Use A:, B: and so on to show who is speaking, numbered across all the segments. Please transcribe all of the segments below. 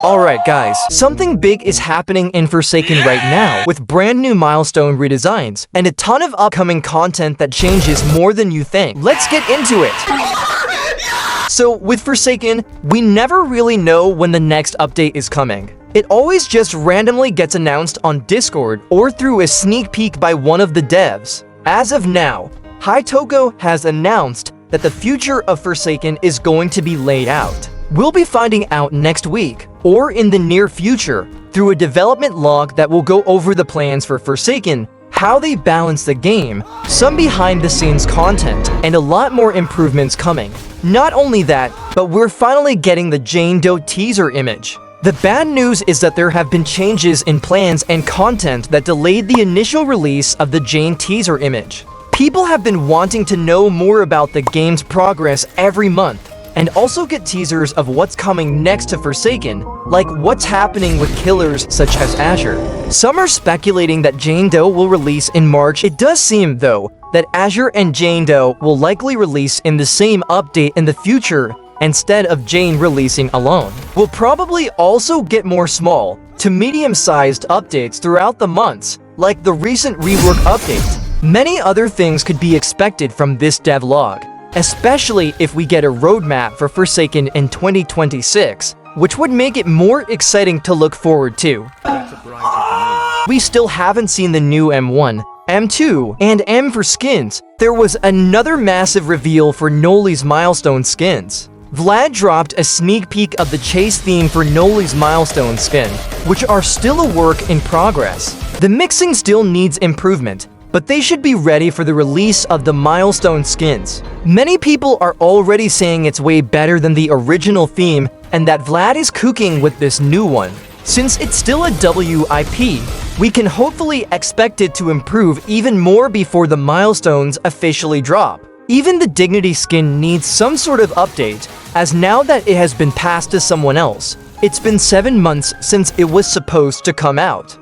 A: Alright guys, something big is happening in Forsaken right now with brand new milestone redesigns and a ton of upcoming content that changes more than you think. Let's get into it! So with Forsaken, we never really know when the next update is coming. It always just randomly gets announced on Discord or through a sneak peek by one of the devs. As of now, Hytoko has announced that the future of Forsaken is going to be laid out. We'll be finding out next week, or in the near future, through a development log that will go over the plans for Forsaken, how they balance the game, some behind-the-scenes content, and a lot more improvements coming. Not only that, but we're finally getting the Jane Doe teaser image. The bad news is that there have been changes in plans and content that delayed the initial release of the Jane teaser image. People have been wanting to know more about the game's progress every month, and also get teasers of what's coming next to Forsaken, like what's happening with killers such as Azure. Some are speculating that Jane Doe will release in March. It does seem, though, that Azure and Jane Doe will likely release in the same update in the future instead of Jane releasing alone. We'll probably also get more small to medium-sized updates throughout the months, like the recent rework update. Many other things could be expected from this devlog, especially if we get a roadmap for Forsaken in 2026, which would make it more exciting to look forward to. We still haven't seen the new M1, M2, and M for skins. There was another massive reveal for Noli's milestone skins. Vlad dropped a sneak peek of the chase theme for Noli's milestone skin, which are still a work in progress. The mixing still needs improvement, but they should be ready for the release of the milestone skins. Many people are already saying it's way better than the original theme and that Vlad is cooking with this new one. Since it's still a WIP, we can hopefully expect it to improve even more before the milestones officially drop. Even the Dignity skin needs some sort of update, as now that it has been passed to someone else, it's been 7 months since it was supposed to come out.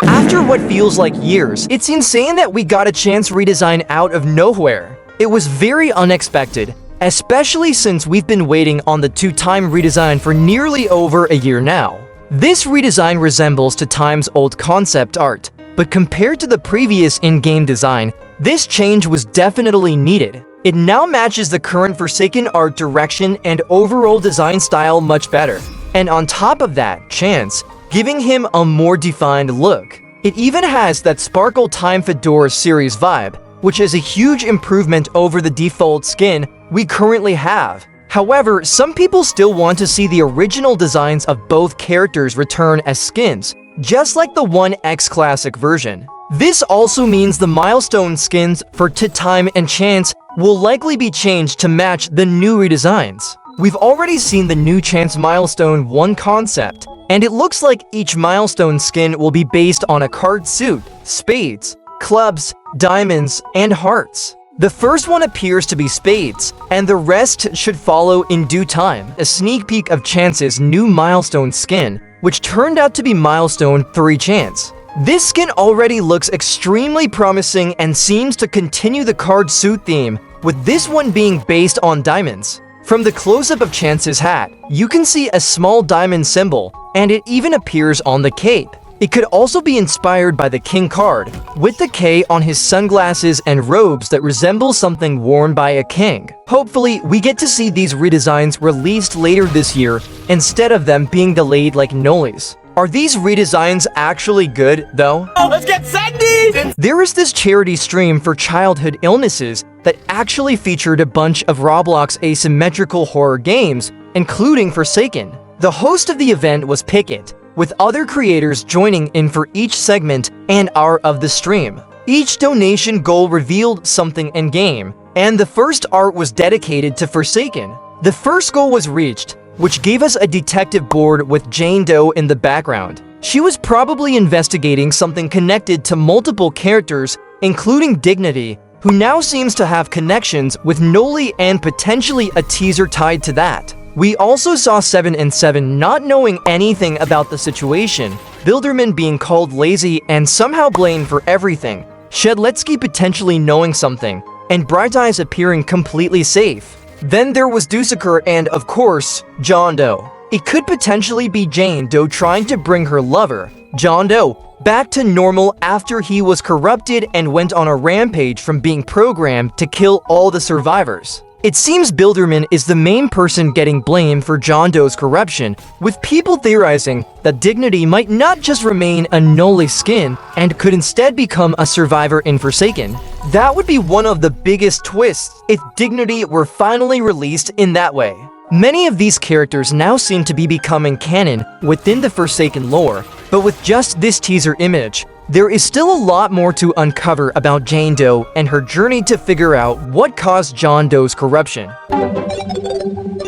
A: After what feels like years, it's insane that we got a chance redesign out of nowhere. It was very unexpected, especially since we've been waiting on the two-time redesign for nearly over a year now. This redesign resembles to Time's old concept art, but compared to the previous in-game design, this change was definitely needed. It now matches the current Forsaken art direction and overall design style much better. And on top of that, Chance, giving him a more defined look. It even has that Sparkle Time Fedora series vibe, which is a huge improvement over the default skin we currently have. However, some people still want to see the original designs of both characters return as skins, just like the 1X Classic version. This also means the milestone skins for Time and Chance will likely be changed to match the new redesigns. We've already seen the new Chance Milestone 1 concept, and it looks like each milestone skin will be based on a card suit, spades, clubs, diamonds, and hearts. The first one appears to be spades, and the rest should follow in due time. A sneak peek of Chance's new milestone skin, which turned out to be Milestone 3 Chance. This skin already looks extremely promising and seems to continue the card suit theme, with this one being based on diamonds. From the close-up of Chance's hat, you can see a small diamond symbol, and it even appears on the cape. It could also be inspired by the King card, with the K on his sunglasses and robes that resemble something worn by a king. Hopefully, we get to see these redesigns released later this year, instead of them being delayed like Noli's. Are these redesigns actually good, though?
B: Oh, let's get Sandy!
A: There is this charity stream for childhood illnesses that actually featured a bunch of Roblox asymmetrical horror games, including Forsaken. The host of the event was Pickett, with other creators joining in for each segment and hour of the stream. Each donation goal revealed something in-game, and the first art was dedicated to Forsaken. The first goal was reached, which gave us a detective board with Jane Doe in the background. She was probably investigating something connected to multiple characters, including Dignity, who now seems to have connections with Noli and potentially a teaser tied to that. We also saw 7 and 7 not knowing anything about the situation, Bilderman being called lazy and somehow blamed for everything, Shedletsky potentially knowing something, and Bright Eyes appearing completely safe. Then there was Dussaker and, of course, John Doe. It could potentially be Jane Doe trying to bring her lover, John Doe, back to normal after he was corrupted and went on a rampage from being programmed to kill all the survivors. It seems Bilderman is the main person getting blamed for John Doe's corruption, with people theorizing that Dignity might not just remain a Noli skin and could instead become a survivor in Forsaken. That would be one of the biggest twists if Dignity were finally released in that way. Many of these characters now seem to be becoming canon within the Forsaken lore, but with just this teaser image, there is still a lot more to uncover about Jane Doe and her journey to figure out what caused John Doe's corruption.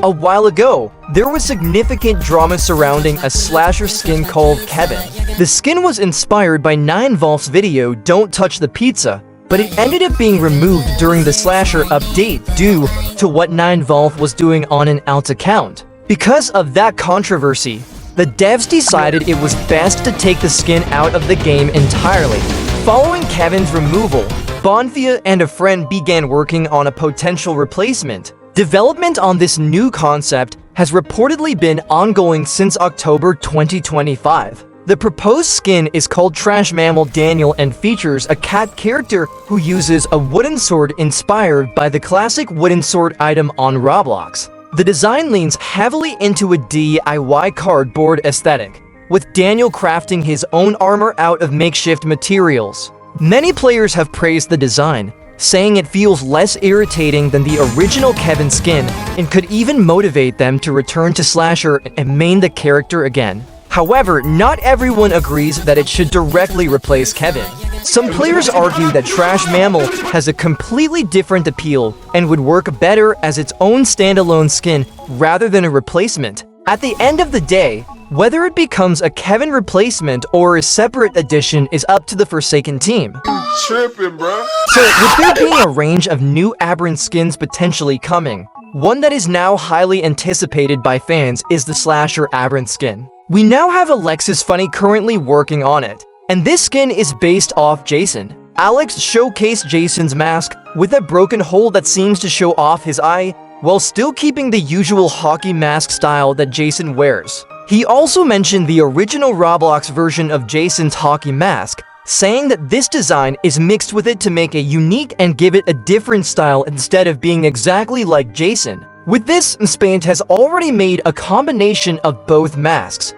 A: A while ago, there was significant drama surrounding a slasher skin called Kevin. The skin was inspired by 9volf's video Don't Touch the Pizza, but it ended up being removed during the slasher update due to what 9volf was doing on an alt account. Because of that controversy, the devs decided it was best to take the skin out of the game entirely. Following Kevin's removal, Bonfia and a friend began working on a potential replacement. Development on this new concept has reportedly been ongoing since October 2025. The proposed skin is called Trash Mammal Daniel and features a cat character who uses a wooden sword inspired by the classic wooden sword item on Roblox. The design leans heavily into a DIY cardboard aesthetic, with Daniel crafting his own armor out of makeshift materials. Many players have praised the design, saying it feels less irritating than the original Kevin skin and could even motivate them to return to Slasher and main the character again. However, not everyone agrees that it should directly replace Kevin. Some players argue that Trash Mammal has a completely different appeal and would work better as its own standalone skin rather than a replacement. At the end of the day, whether it becomes a Kevin replacement or a separate addition is up to the Forsaken team.
B: Tripping, bro.
A: So, with there being a range of new Aberrant skins potentially coming, one that is now highly anticipated by fans is the Slasher Aberrant skin. We now have Alexis Funny currently working on it, and this skin is based off Jason. Alex showcased Jason's mask with a broken hole that seems to show off his eye, while still keeping the usual hockey mask style that Jason wears. He also mentioned the original Roblox version of Jason's hockey mask, saying that this design is mixed with it to make it unique and give it a different style instead of being exactly like Jason. With this, Spaint has already made a combination of both masks.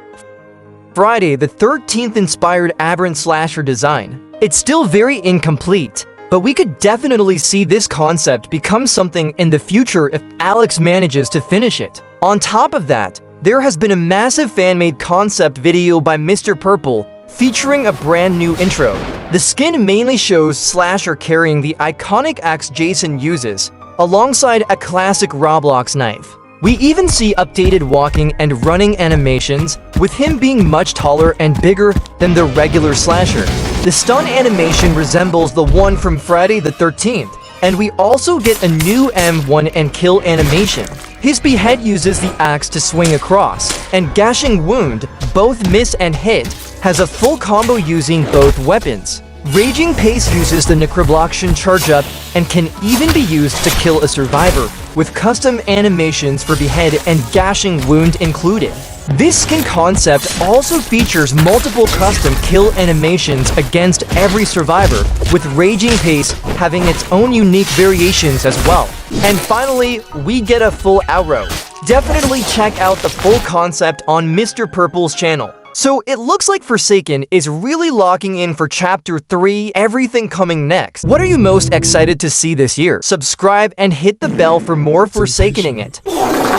A: Friday the 13th inspired Aberrant Slasher design. It's still very incomplete, but we could definitely see this concept become something in the future if Alex manages to finish it. On top of that, there has been a massive fan-made concept video by Mr. Purple featuring a brand new intro. The skin mainly shows Slasher carrying the iconic axe Jason uses, alongside a classic Roblox knife. We even see updated walking and running animations, with him being much taller and bigger than the regular Slasher. The stun animation resembles the one from Friday the 13th, and we also get a new M1 and kill animation. His behead uses the axe to swing across, and Gashing Wound, both miss and hit, has a full combo using both weapons. Raging Pace uses the Necrobloction charge up and can even be used to kill a survivor, with custom animations for behead and Gashing Wound included. This skin concept also features multiple custom kill animations against every survivor, with Raging Pace having its own unique variations as well. And finally, we get a full outro. Definitely check out the full concept on Mr. Purple's channel. So it looks like Forsaken is really locking in for Chapter 3, everything coming next. What are you most excited to see this year? Subscribe and hit the bell for more Forsakening it.